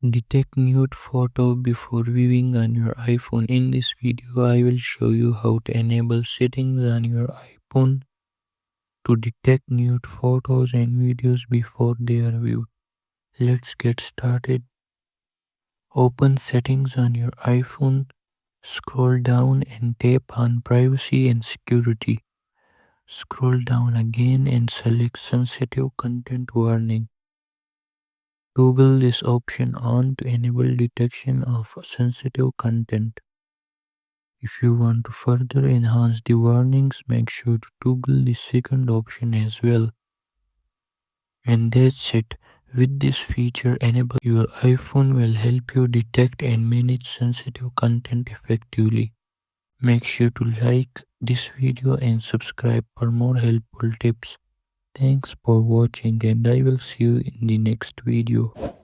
Detect nude photo before viewing on your iPhone. In this video, I will show you how to enable settings on your iPhone to detect nude photos and videos before they are viewed. Let's get started. Open settings on your iPhone, scroll down and tap on privacy and security. Scroll down again and select sensitive content warning. Toggle this option on to enable detection of sensitive content. If you want to further enhance the warnings, make sure to toggle the second option as well. And that's it. With this feature enabled, your iPhone will help you detect and manage sensitive content effectively. Make sure to like this video and subscribe for more helpful tips. Thanks for watching and I will see you in the next video.